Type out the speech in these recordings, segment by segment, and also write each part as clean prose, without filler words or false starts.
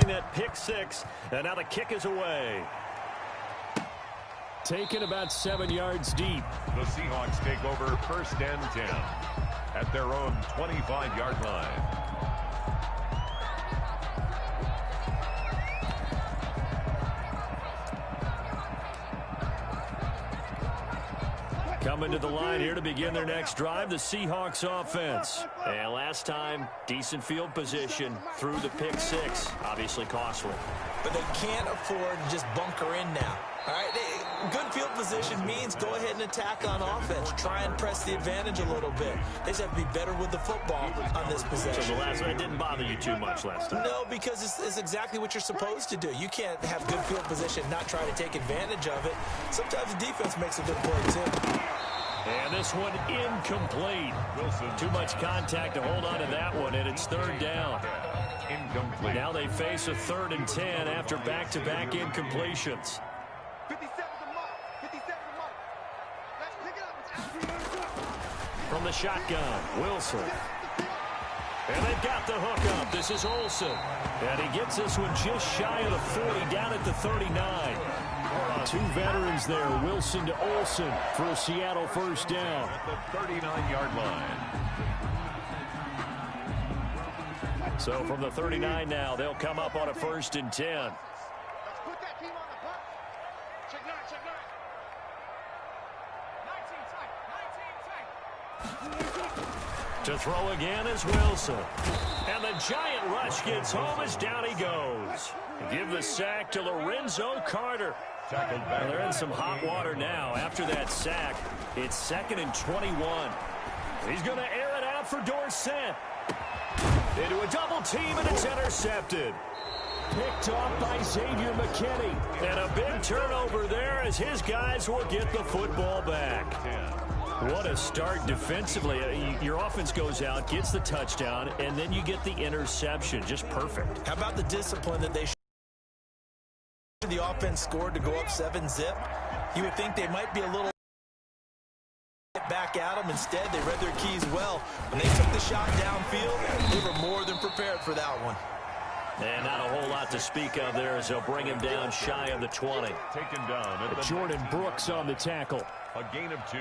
that pick six, and now the kick is away. Taken about 7 yards deep. The Seahawks take over 1st and 10 at their own 25-yard line. Coming to the line here to begin their next drive, the Seahawks offense. And last time, decent field position through the pick six. Obviously costly. But they can't afford to just bunker in now. All right, good field position means go ahead and attack on offense. Try and press the advantage a little bit. They just have to be better with the football on this possession. So the last one didn't bother you too much last time? No, because it's exactly what you're supposed to do. You can't have good field position, not try to take advantage of it. Sometimes the defense makes a good play, too. And this one incomplete. Wilson. Too much contact to hold on to that one, and it's 3rd down. Incomplete. Now they face a 3rd and 10 after back-to-back incompletions. 57's the mark. 57's the mark. Let's pick it up. From the shotgun, Wilson. And they've got the hook up. This is Olsen. And he gets this one just shy of the 40, down at the 39. 2 veterans there, Wilson to Olsen for a Seattle 1st down. At the 39-yard line. So from the 39 now, they'll come up on a 1st and 10. Let's put that team on the punt. Check 9, check 9. 19 tight. To throw again is Wilson. And the giant rush gets home as down he goes. Give the sack to Lorenzo Carter. Well, they're in some hot water now. After that sack, it's 2nd and 21. He's going to air it out for Dorsett. Into a double team, and it's intercepted. Picked off by Xavier McKinney. And a big turnover there as his guys will get the football back. What a start defensively. Your offense goes out, gets the touchdown, and then you get the interception. Just perfect. How about the discipline that they showed? The offense scored to go up 7-zip. You would think they might be a little back at them. Instead, they read their keys well. When they took the shot downfield, they were more than prepared for that one. And not a whole lot to speak of there as they'll bring him down shy of the 20. Taken down at the Jordan Brooks on the tackle. A gain of 2.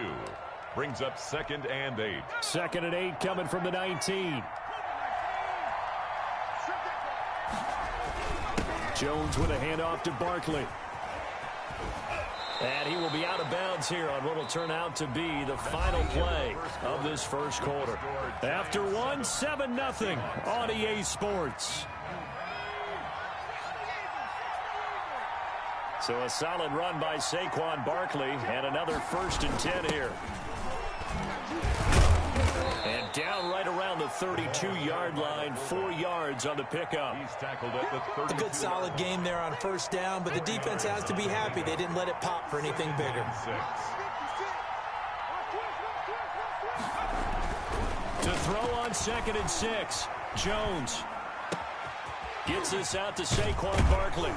Brings up 2nd and 8. 2nd and 8 coming from the 19. Jones with a handoff to Barkley. And he will be out of bounds here on what will turn out to be the final play of this 1st quarter. After one, 7-0 on EA Sports. So a solid run by Saquon Barkley and another 1st and 10 here. And down right around the 32-yard line, 4 yards on the pickup. He's tackled at the 30. A good solid game there on 1st down, but the defense has to be happy they didn't let it pop for anything bigger. To throw on 2nd and 6, Jones gets this out to Saquon Barkley.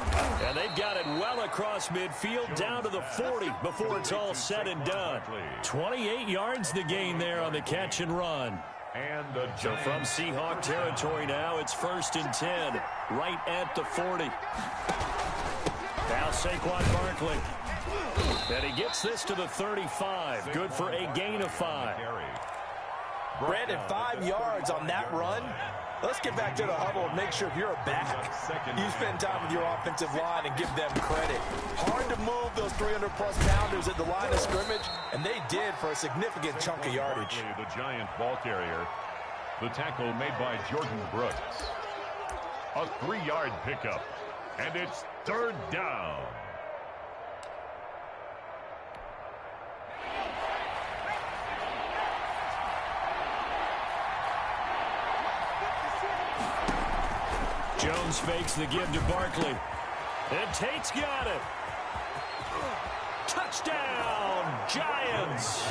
And they've got it well across midfield down to the 40 before it's all said and done. 28 yards the gain there on the catch and run. And so from Seahawk territory now, it's 1st and 10, right at the 40. Now Saquon Barkley. And he gets this to the 35. Good for a gain of 5. Brandon, 5 yards on that run. Let's get back to the huddle and make sure if you're a back, you spend time with your offensive line and give them credit. Hard to move those 300-plus pounders at the line of scrimmage, and they did for a significant chunk of yardage. The giant ball carrier. The tackle made by Jordan Brooks. A 3-yard pickup, and it's 3rd down. Jones fakes the give to Barkley. And Tate's got it. Touchdown, Giants.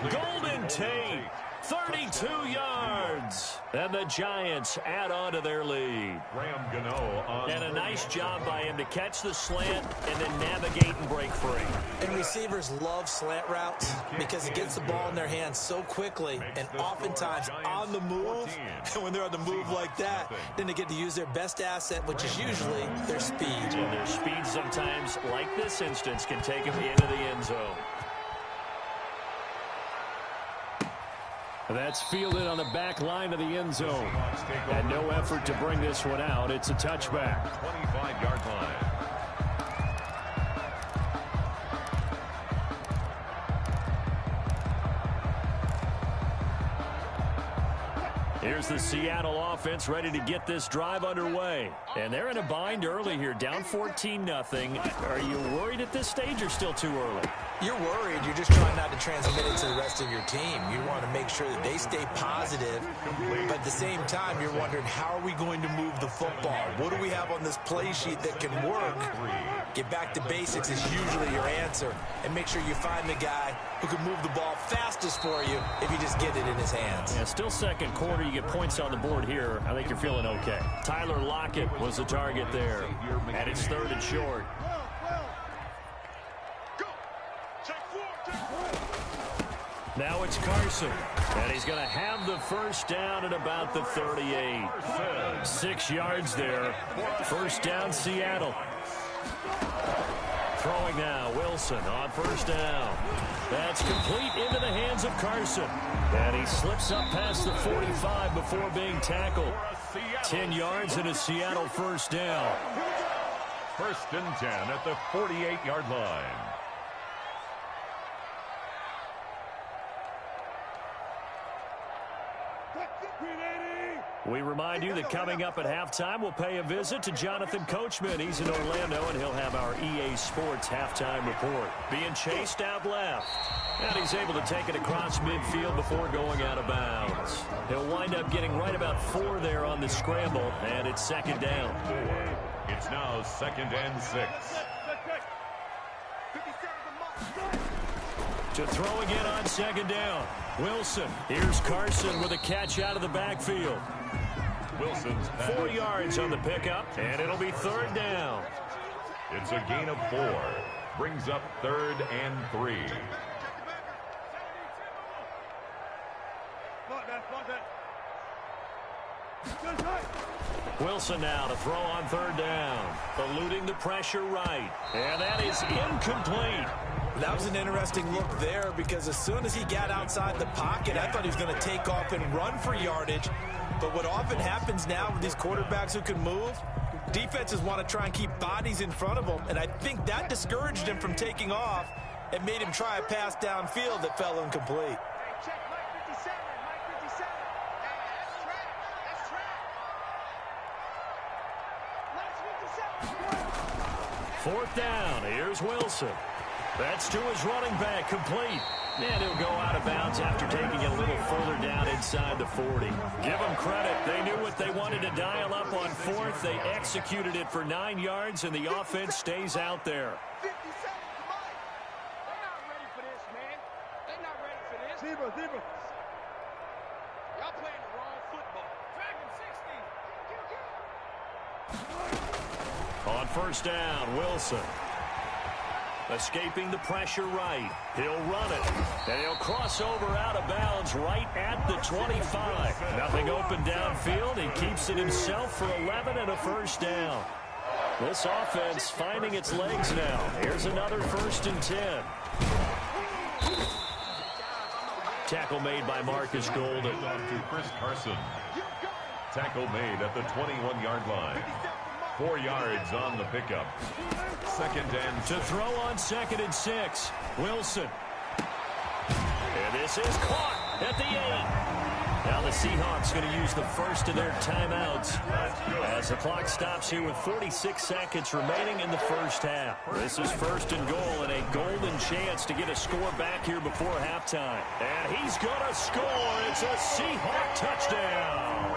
Golden Tate, 32 yards. And the Giants add on to their lead. Graham Gano on and a nice Nice job by him to catch the slant and then navigate and break free. And receivers love slant routes because it gets the ball in their hands so quickly and oftentimes on the move. And when they're on the move like that, then they get to use their best asset, which is usually their speed. And their speed sometimes, like this instance, can take them into the end zone. That's fielded on the back line of the end zone. And no effort to bring this one out. It's a touchback. 25-yard line. Here's the Seattle offense ready to get this drive underway. And they're in a bind early here, down 14-0. Are you worried at this stage or still too early? You're worried. You're just trying not to transmit it to the rest of your team. You want to make sure that they stay positive, but at the same time, you're wondering, how are we going to move the football? What do we have on this play sheet that can work? Get back to basics is usually your answer, and make sure you find the guy who can move the ball fastest for you if you just get it in his hands. Yeah, still second quarter. You get points on the board here. I think you're feeling okay. Tyler Lockett was the target there, and it's 3rd and short. Now it's Carson, and he's going to have the first down at about the 38. 6 yards there. First down, Seattle. Throwing now, Wilson on first down. That's complete into the hands of Carson. And he slips up past the 45 before being tackled. 10 yards and a Seattle first down. 1st and 10 at the 48-yard line. We remind you that coming up at halftime, we'll pay a visit to Jonathan Coachman. He's in Orlando, and he'll have our EA Sports halftime report. Being chased out left. And he's able to take it across midfield before going out of bounds. He'll wind up getting right about 4 there on the scramble, and it's 2nd down. It's now 2nd and 6. To throw again on 2nd down. Wilson. Here's Carson with a catch out of the backfield. Wilson's 4 yards on the pickup, and it'll be 3rd down. It's a gain of 4. Brings up 3rd and 3. Wilson now to throw on 3rd down. Eluding the pressure right. And that is incomplete. That was an interesting look there because as soon as he got outside the pocket, I thought he was going to take off and run for yardage. But what often happens now with these quarterbacks who can move, defenses want to try and keep bodies in front of them. And I think that discouraged him from taking off and made him try a pass downfield that fell incomplete. Check Mike 57, Mike 57. That's track. 4th down. Here's Wilson. That's to his running back, complete. And he'll go out of bounds after taking it a little further down inside the 40. Give them credit. They knew what they wanted to dial up on 4th. They executed it for 9 yards, and the offense stays out there. 57 to Mike. They're not ready for this, man. They're not ready for this. Zebra. Y'all playing the wrong football. Dragon 16. On first down, Wilson. Escaping the pressure right. He'll run it. And he'll cross over out of bounds right at the 25. Nothing open downfield. He keeps it himself for 11 and a first down. This offense finding its legs now. Here's another 1st and 10. Tackle made by Marcus Golden. To Chris Carson. Tackle made at the 21-yard line. 4 yards on the pickup. 2nd and 6. To throw on 2nd and 6. Wilson. And this is caught at the 8. Now the Seahawks going to use the first of their timeouts as the clock stops here with 46 seconds remaining in the first half. This is 1st and goal and a golden chance to get a score back here before halftime. And he's going to score. It's a Seahawk touchdown.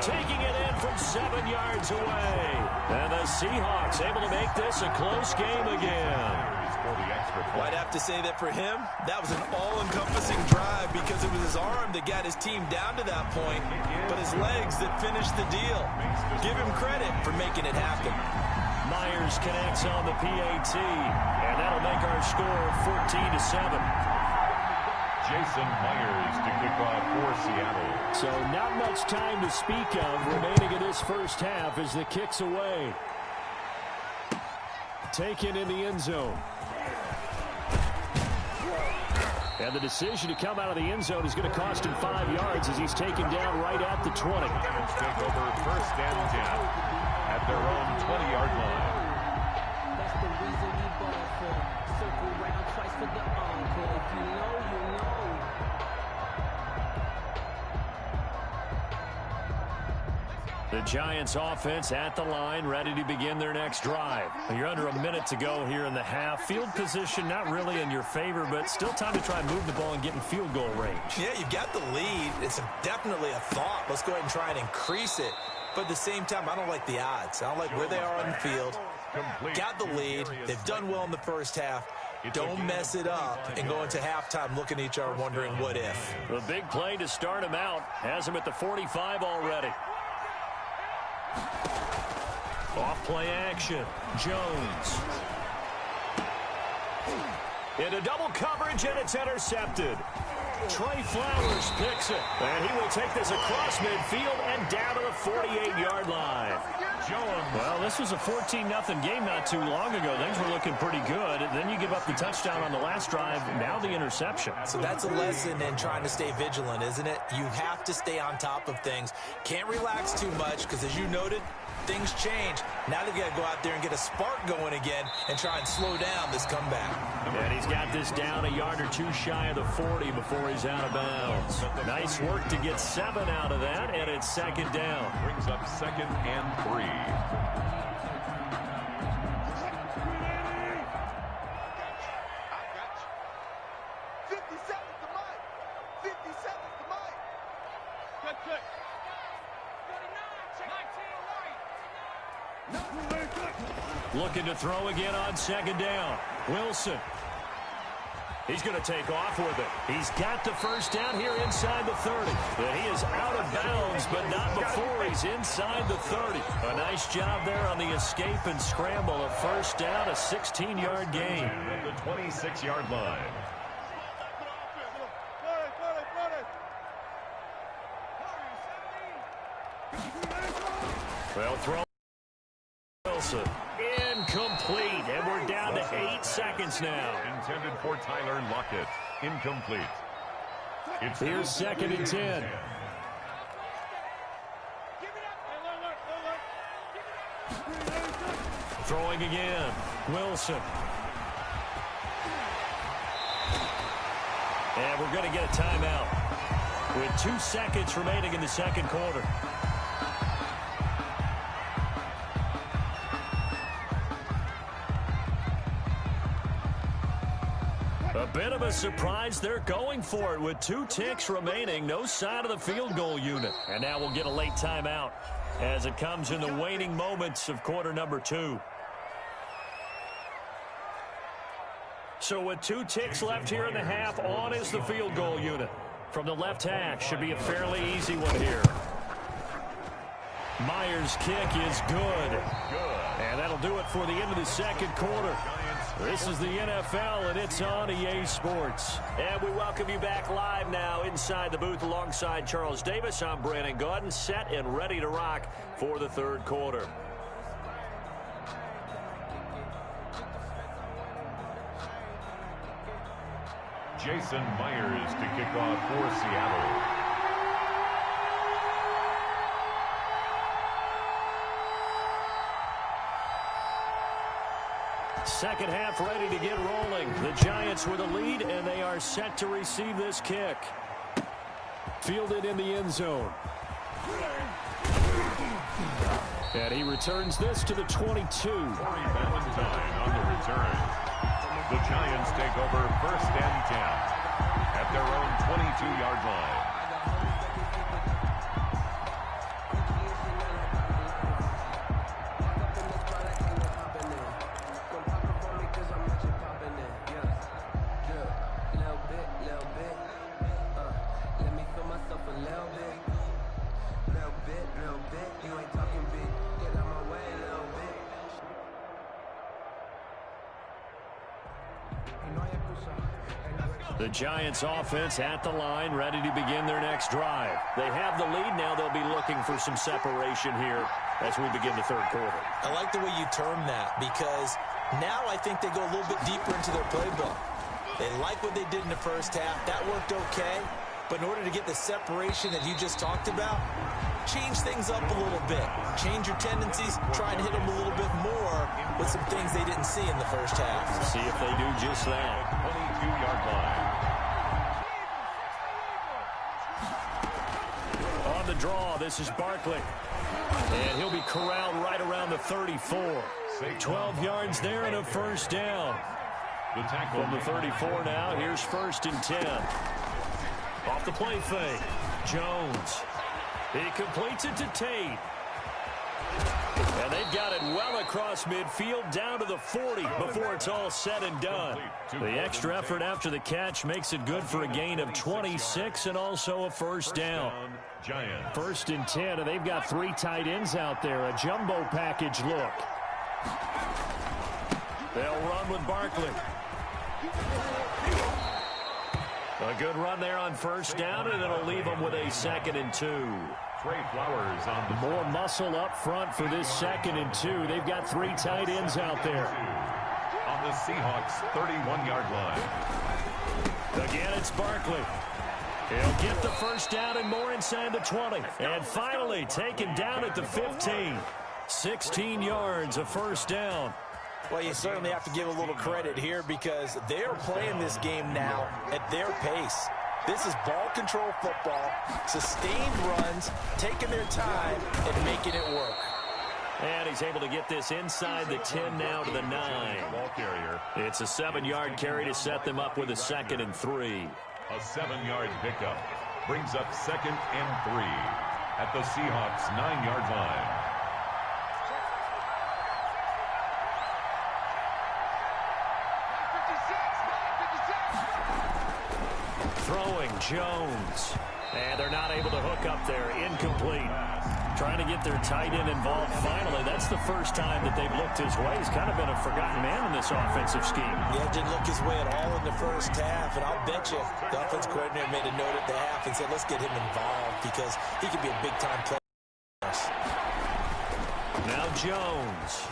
Taking it in from 7 yards away. And the Seahawks able to make this a close game again. for the extra point. I'd have to say that for him, that was an all-encompassing drive because it was his arm that got his team down to that point, but his legs that finished the deal. Give him credit for making it happen. Myers connects on the PAT, and that'll make our score 14-7. Jason Myers to kick off for Seattle. So not much time to speak of remaining in this first half as the kick's away. Taken in the end zone. And the decision to come out of the end zone is going to cost him 5 yards as he's taken down right at the 20. Giants take over first and 10 at their own 20-yard line. That's the reason we ball for. Circle round twice for the encore. If you know, you know. The Giants offense at the line, ready to begin their next drive. You're under a minute to go here in the half. Field position not really in your favor, but still time to try and move the ball and get in field goal range. Yeah, you've got the lead. It's definitely a thought. Let's go ahead and try and increase it. But at the same time, I don't like the odds. I don't like where they are on the field. Got the lead. They've done well in the first half. Don't mess it up and go into halftime looking at each other wondering what if. The big play to start him out has him at the 45 already. Off play action. Jones. Into double coverage, and it's intercepted. Trey Flowers picks it. And he will take this across midfield and down to the 48-yard line. Jones. Well, this was a 14-0 game not too long ago. Things were looking pretty good. Then you give up the touchdown on the last drive. Now the interception. So that's a lesson in trying to stay vigilant, isn't it? You have to stay on top of things. Can't relax too much because, as you noted, things change. Now they've got to go out there and get a spark going again and try and slow down this comeback. And he's got this down a yard or two shy of the 40 before he's out of bounds. Nice work to get 7 out of that, and it's second down. Brings up 2nd and 3. Looking to throw again on second down. Wilson. He's going to take off with it. He's got the first down here inside the 30. And he is out of bounds, but not before he's inside the 30. A nice job there on the escape and scramble. A first down, a 16-yard gain. At the 26-yard line. Well, throw Wilson. Incomplete. And we're down to 8 seconds now. Intended for Tyler Lockett. Incomplete. Here's 2nd and 10. Throwing again. Wilson. And we're going to get a timeout with 2 seconds remaining in the second quarter. A bit of a surprise. They're going for it with 2 ticks remaining. No sign of the field goal unit. And now we'll get a late timeout as it comes in the waning moments of quarter number 2. So with 2 ticks left here in the half, on is the field goal unit. From the left hash, should be a fairly easy one here. Myers' kick is good. And that'll do it for the end of the second quarter. This is the NFL, and it's on EA Sports. And we welcome you back live now inside the booth alongside Charles Davis. I'm Brandon Gaudin, set and ready to rock for the third quarter. Jason Myers to kick off for Seattle. Second half ready to get rolling. The Giants with a lead, and they are set to receive this kick. Fielded in the end zone. And he returns this to the 22. Corey Valentine on the return. The Giants take over first and 10 at their own 22-yard line. The Giants offense at the line, ready to begin their next drive. They have the lead. Now they'll be looking for some separation here as we begin the third quarter. I like the way you term that, because now I think they go a little bit deeper into their playbook. They like what they did in the first half. That worked okay. But in order to get the separation that you just talked about, change things up a little bit. Change your tendencies. Try and hit them a little bit more with some things they didn't see in the first half. See if they do just that. 22-yard line. On the draw, this is Barkley. And he'll be corralled right around the 34. 12 yards there and a first down. From the 34 now, here's 1st and 10. Off the play fake, Jones. He completes it to Tate. And they've got it well across midfield down to the 40 before it's all said and done. The extra effort after the catch makes it good for a gain of 26 and also a first down. 1st and 10, and they've got 3 tight ends out there. A jumbo package look. They'll run with Barkley. A good run there on first down, and it'll leave them with a 2nd and 2. Trey Flowers on the more muscle up front for this 2nd and 2. They've got 3 tight ends out there. On the Seahawks 31-yard line. Again, it's Barkley. He'll get the first down and more inside the 20. And finally taken down at the 15. 16 yards, a first down. Well, you certainly have to give a little credit here because they're playing this game now at their pace. This is ball control football, sustained runs, taking their time and making it work. And he's able to get this inside the 10 now to the 9. It's a 7-yard carry to set them up with a 2nd and 3. A 7-yard pickup brings up 2nd and 3 at the Seahawks 9-yard line. Throwing Jones. And they're not able to hook up there. Incomplete. Trying to get their tight end involved finally. That's the first time that they've looked his way. He's kind of been a forgotten man in this offensive scheme. Yeah, didn't look his way at all in the first half. And I'll bet you the offense coordinator made a note at the half and said, let's get him involved because he could be a big-time player. Now Jones.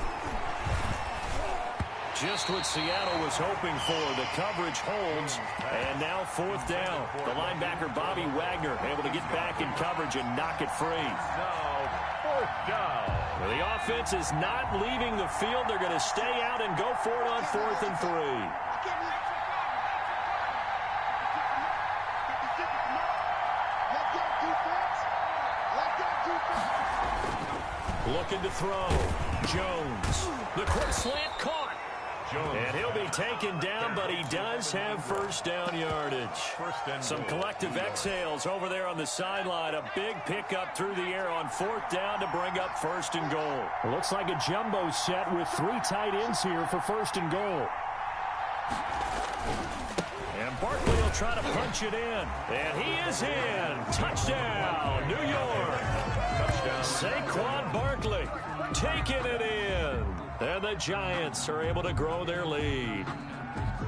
Just what Seattle was hoping for. The coverage holds, and now 4th down. The linebacker, Bobby Wagner, able to get back in coverage and knock it free. Now 4th down. Well, the offense is not leaving the field. They're going to stay out and go for it on 4th and 3. Looking to throw. Jones. The quick slant caught. And he'll be taken down, but he does have first down yardage. Some collective exhales over there on the sideline. A big pickup through the air on 4th down to bring up 1st and goal. It looks like a jumbo set with 3 tight ends here for 1st and goal. And Barkley will try to punch it in. And he is in. Touchdown, New York. Touchdown. Saquon Barkley taking it in. And the Giants are able to grow their lead.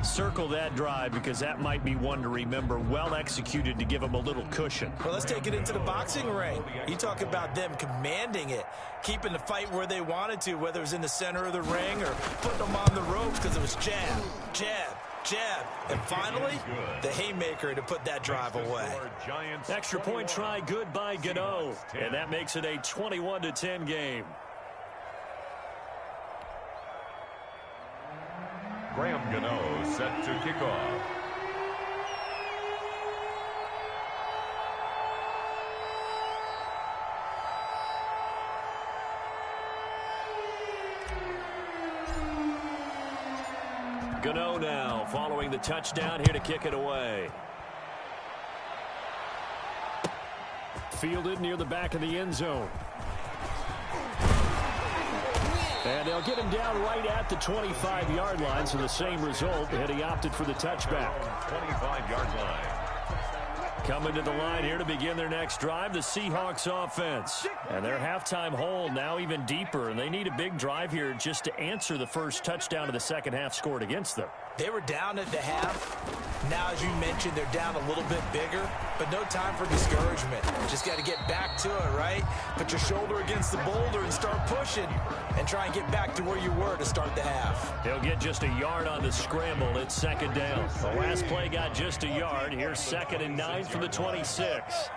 Circle that drive because that might be one to remember. Well executed to give them a little cushion. Well, let's take it into the boxing ring. You talk about them commanding it, keeping the fight where they wanted to, whether it was in the center of the ring or putting them on the ropes because it was jab, jab, jab. And finally, the haymaker to put that drive away. Extra point try good by Gano. And that makes it a 21-10 game. Graham Gano set to kick off. Gano now following the touchdown here to kick it away. Fielded near the back of the end zone. And they'll get him down right at the 25-yard line, so the same result, and he opted for the touchback. 25-yard line. Coming to the line here to begin their next drive, the Seahawks offense. And their halftime hole now even deeper, and they need a big drive here just to answer the first touchdown of the second half scored against them. They were down at the half. Now, as you mentioned, they're down a little bit bigger, but no time for discouragement. Just got to get back to it, right? Put your shoulder against the boulder and start pushing and try and get back to where you were to start the half. He'll get just a yard on the scramble. It's second down. The last play got just a yard. Here's 2nd and 9 from the 26.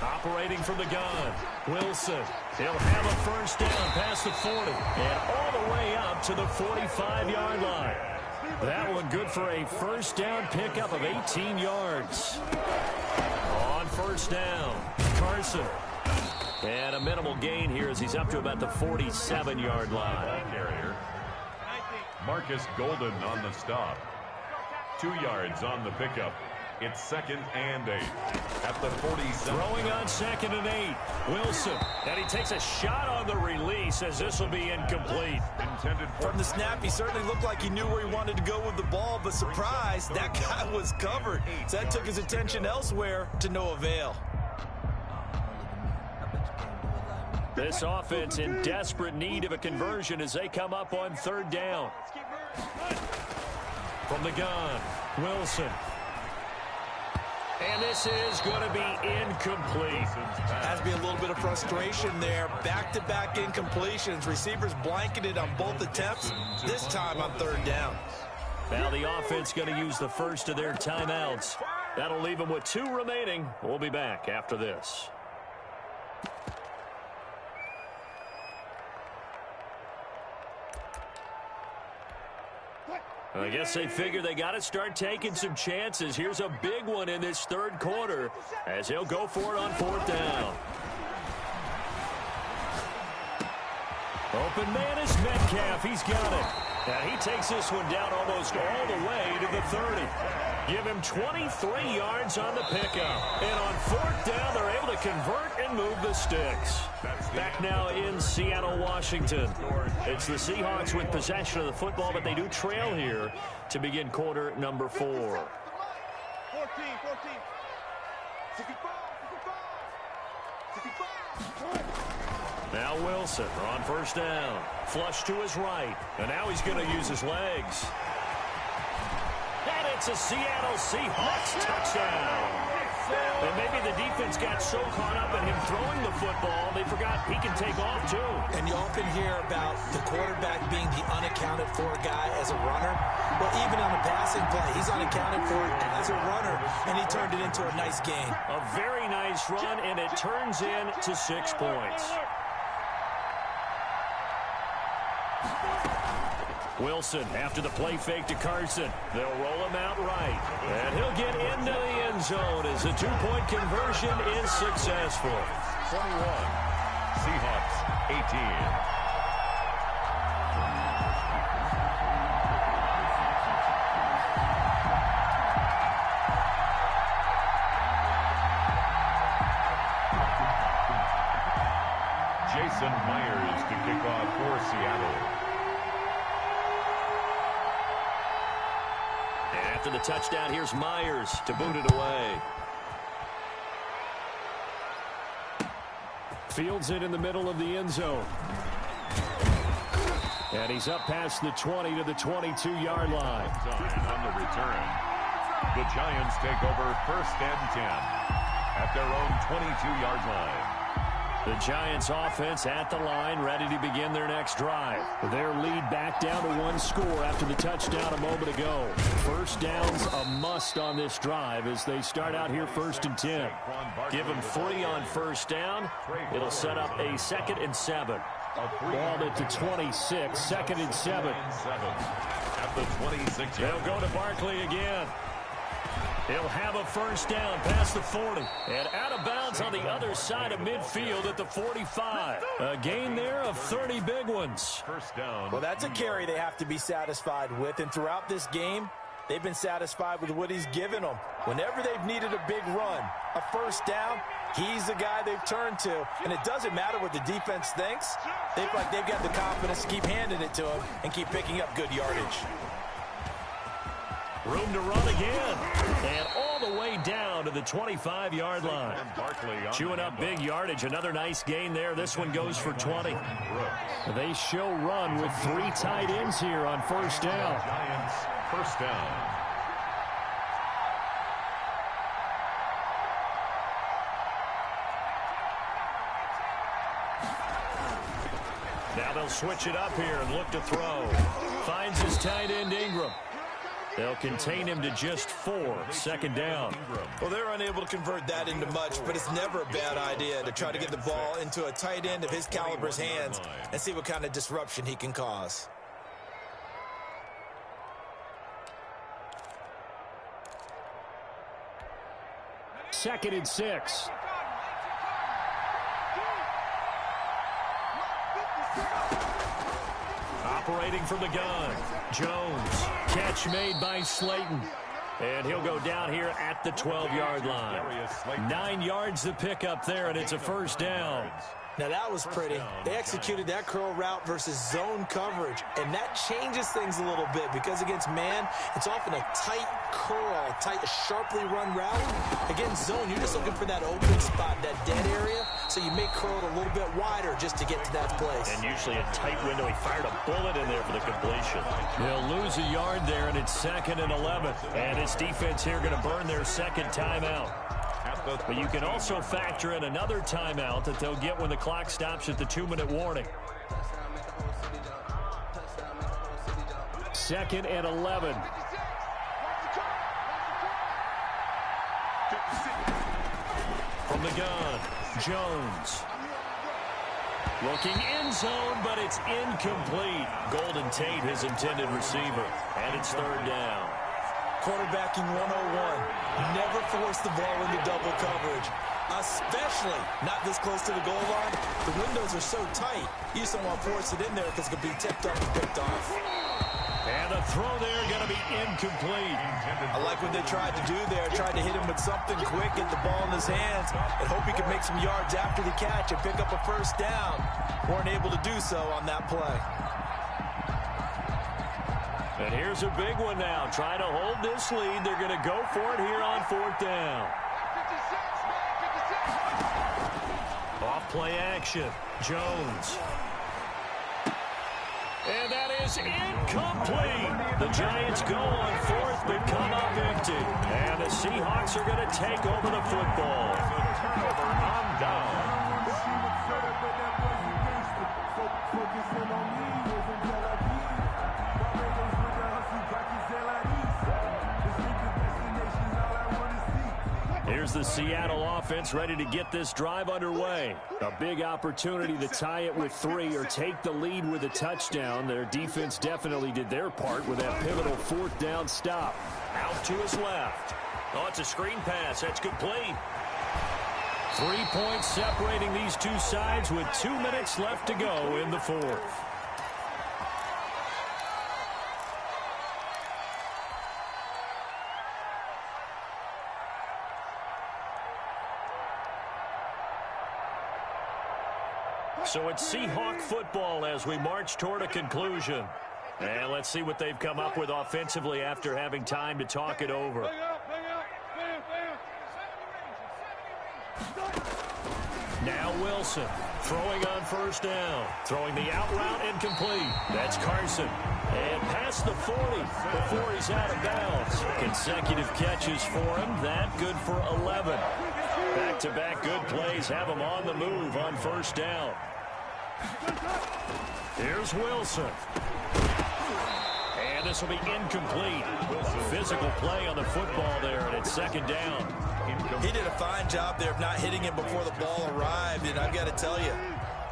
Operating from the gun, Wilson. He'll have a first down past the 40 and all the way up to the 45-yard line. That one good for a first down pickup of 18 yards. On first down, Carson. And a minimal gain here as he's up to about the 47-yard line. Carrier. Marcus Golden on the stop. 2 yards on the pickup. It's 2nd and 8 at the 47. Throwing on 2nd and 8. Wilson. And he takes a shot on the release as this will be incomplete. Intended for From the snap, he certainly looked like he knew where he wanted to go with the ball, but surprise, that guy was covered. So that took his attention elsewhere to no avail. This offense in desperate need of a conversion as they come up on 3rd down. From the gun, Wilson. And this is going to be incomplete. Has to be a little bit of frustration there. Back-to-back incompletions. Receivers blanketed on both attempts, this time on 3rd down. Now the offense going to use the first of their timeouts. That'll leave them with 2 remaining. We'll be back after this. I guess they figure they got to start taking some chances. Here's a big one in this 3rd quarter as he'll go for it on 4th down. Open man is Metcalf. He's got it. And he takes this one down almost all the way to the 30. Give him 23 yards on the pickup. And on 4th down, they're able to convert and move the sticks. Back now in Seattle, Washington. It's the Seahawks with possession of the football, but they do trail here to begin quarter number 4. 14, 65. Now Wilson on 1st down. Flush to his right. And now he's going to use his legs. And it's a Seattle Seahawks touchdown. And maybe the defense got so caught up in him throwing the football, they forgot he can take off too. And you often hear about the quarterback being the unaccounted for guy as a runner. Well, even on a passing play, he's unaccounted for as a runner, and he turned it into a nice gain. A very nice run, and it turns into 6 points. Wilson after the play fake to Carson. They'll roll him out right. And he'll get into the end zone as the 2-point conversion is successful. 21. Seahawks 18. Jason Myers to kick off for Seattle. After the touchdown, here's Myers to boot it away. Fields it in the middle of the end zone. And he's up past the 20 to the 22-yard line. On the return, the Giants take over 1st and 10 at their own 22-yard line. The Giants offense at the line, ready to begin their next drive. Their lead back down to 1 score after the touchdown a moment ago. First down's a must on this drive as they start out here 1st and 10. Give them 3 on 1st down. It'll set up a 2nd and 7. Ball at the 26, 2nd and 7. At the 26. They'll go to Barkley again. He'll have a first down past the 40. And out of bounds on the other side of midfield at the 45. A gain there of 30 big ones. First down. Well, that's a carry they have to be satisfied with. And throughout this game, they've been satisfied with what he's given them. Whenever they've needed a big run, a first down, he's the guy they've turned to. And it doesn't matter what the defense thinks. They feel like they've got the confidence to keep handing it to him and keep picking up good yardage. Room to run again. And all the way down to the 25-yard line. Chewing up big yardage. Another nice gain there. This one goes for 20. They show run with 3 tight ends here on first down. Giants first down. Now they'll switch it up here and look to throw. Finds his tight end, Ingram. They'll contain him to just 4. Second down. Well, they're unable to convert that into much, but it's never a bad idea to try to get the ball into a tight end of his caliber's hands and see what kind of disruption he can cause. Second and 6. Operating from the gun. Jones. Catch made by Slayton. And he'll go down here at the 12-yard line. 9 yards to pick up there, and it's a first down. Now that was pretty. They executed that curl route versus zone coverage, and that changes things a little bit because against man, it's often a tight curl, tight, sharply run route. Against zone, you're just looking for that open spot, that dead area, so you may curl it a little bit wider just to get to that place. And usually a tight window. He fired a bullet in there for the completion. They'll lose a yard there, and it's 2nd and 11. And his defense here going to burn their second timeout. But you can also factor in another timeout that they'll get when the clock stops at the 2-minute warning. 2nd and 11. From the gun, Jones. Looking end zone, but it's incomplete. Golden Tate, his intended receiver. And it's 3rd down. Quarterbacking 101. Never force the ball into double coverage, especially not this close to the goal line. The windows are so tight, you just don't want to force it in there because it could be tipped up and picked off. And the throw there going to be incomplete. I like what they tried to do there. Tried to hit him with something quick, get the ball in his hands, and hope he could make some yards after the catch and pick up a first down. Weren't able to do so on that play. And here's a big one now. Trying to hold this lead. They're going to go for it here on 4th down. Off play action. Jones. And that is incomplete. The Giants go on 4th but come up empty. And the Seahawks are going to take over the football. On down. Here's the Seattle offense ready to get this drive underway. A big opportunity to tie it with 3 or take the lead with a touchdown. Their defense definitely did their part with that pivotal 4th down stop. Out to his left. Oh, it's a screen pass. That's complete. 3 points separating these two sides with 2 minutes left to go in the 4th. So it's Seahawk football as we march toward a conclusion. And let's see what they've come up with offensively after having time to talk it over. Now Wilson throwing on first down. Throwing the out route incomplete. That's Carson. And past the 40 before he's out of bounds. Consecutive catches for him. That good for 11. Back-to-back good plays have him on the move on first down. Here's Wilson. And this will be incomplete. Physical play on the football there, and it's 2nd down. He did a fine job there of not hitting him before the ball arrived, and I've got to tell you,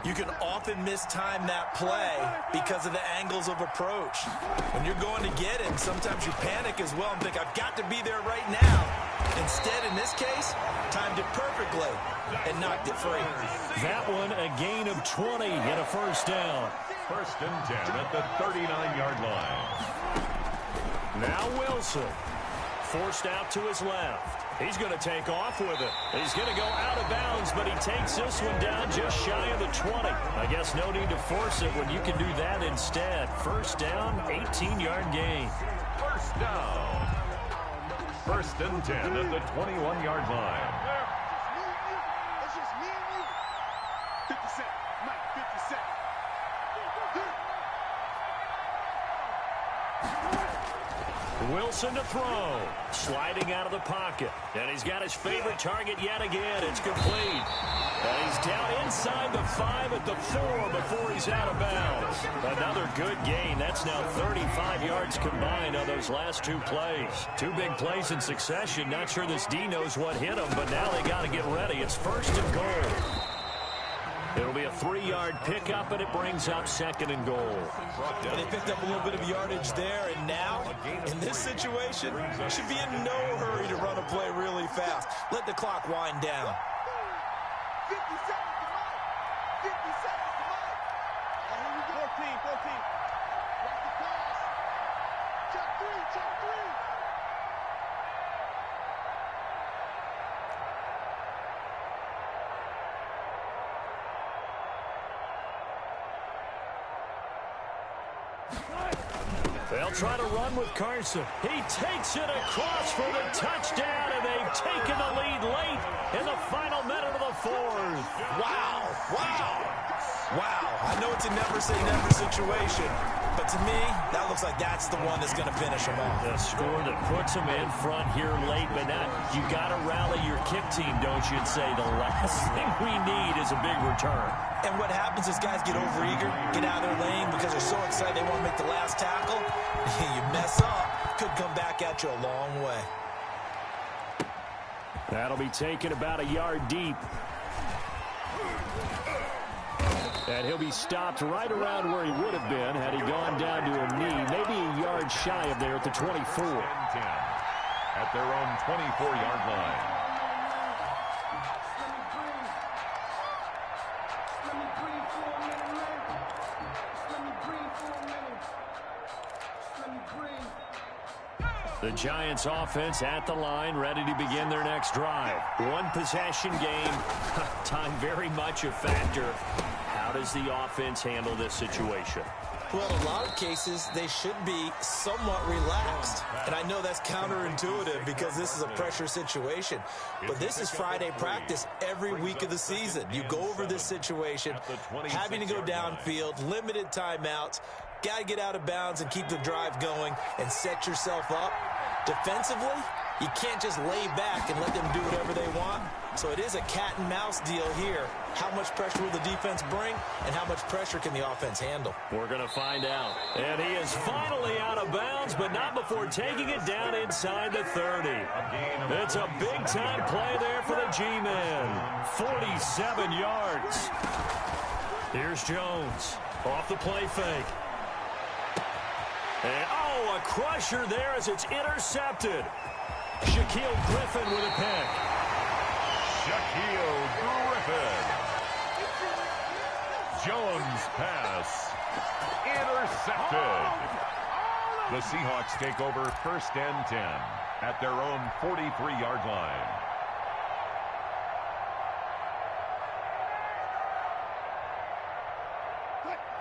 you can often mistime that play because of the angles of approach. When you're going to get him, sometimes you panic as well and think, I've got to be there right now. Instead, in this case, timed it perfectly and knocked it free. That one, a gain of 20 and a first down. 1st and 10 at the 39-yard line. Now Wilson, forced out to his left. He's going to take off with it. He's going to go out of bounds, but he takes this one down just shy of the 20. I guess no need to force it when you can do that instead. First down, 18-yard gain. First down. First and 10 at the 21-yard line. It's just me and you. 50 Cent. Mike, 50 Cent. Wilson to throw. Sliding out of the pocket. And he's got his favorite target yet again. It's complete. And he's down inside the 5 at the 4 before he's out of bounds. Another good gain. That's now 35 yards combined on those last 2 plays. 2 big plays in succession. Not sure this D knows what hit him, but now they got to get ready. It's first and goal. It'll be a 3-yard pickup, and it brings up second and goal. And they picked up a little bit of yardage there, and now, in this situation, should be in no hurry to run a play really fast. Let the clock wind down. 50 seconds to Mike. 50 seconds to Mike. And here we go. 14. Watch the pass. Check 3. They'll try to run with Carson. He takes it across for the touchdown, and they've taken the lead late in the final minute of the 4th. Wow. I know it's a never-say-never situation, but to me, that looks like that's the one that's going to finish them off. The score that puts them in front here late, but now you got to rally your kick team, don't you, and say the last thing we need is a big return. And what happens is guys get overeager, get out of their lane because they're so excited they want to make the last tackle. You mess up, could come back at you a long way. That'll be taken about a yard deep. And he'll be stopped right around where he would have been had he gone down to a knee, maybe a yard shy of there at the 24. At their own 24-yard line. The Giants offense at the line, ready to begin their next drive. 1 possession game. Time very much a factor. How does the offense handle this situation? Well, in a lot of cases, they should be somewhat relaxed. And I know that's counterintuitive because this is a pressure situation. But this is Friday practice every week of the season. You go over this situation, having to go downfield, limited timeouts, got to get out of bounds and keep the drive going and set yourself up. Defensively, you can't just lay back and let them do whatever they want. So it is a cat and mouse deal here. How much pressure will the defense bring, and how much pressure can the offense handle? We're going to find out. And he is finally out of bounds, but not before taking it down inside the 30. It's a big-time play there for the G-men. 47 yards. Here's Jones off the play fake. And, a crusher there as it's intercepted. Shaquill Griffin with a pick. Shaquill Griffin. Jones pass. Intercepted. The Seahawks take over first and 10 at their own 43-yard line.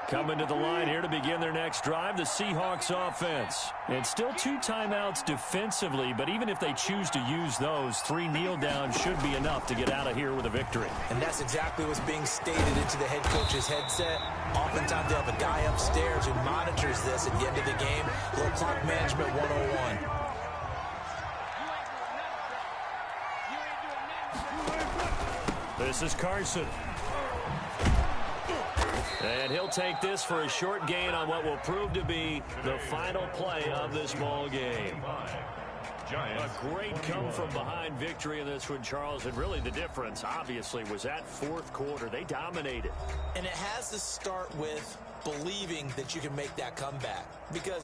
Coming to the line here to begin their next drive, the Seahawks offense. And still 2 timeouts defensively, but even if they choose to use those, 3 kneel downs should be enough to get out of here with a victory. And that's exactly what's being stated into the head coach's headset. Oftentimes they have a guy upstairs who monitors this at the end of the game. Little clock management 101. This is Carson. And he'll take this for a short gain on what will prove to be the final play of this ball game. A great come-from-behind victory in this one, Charles. And really the difference, obviously, was that 4th quarter. They dominated. And it has to start with believing that you can make that comeback. Because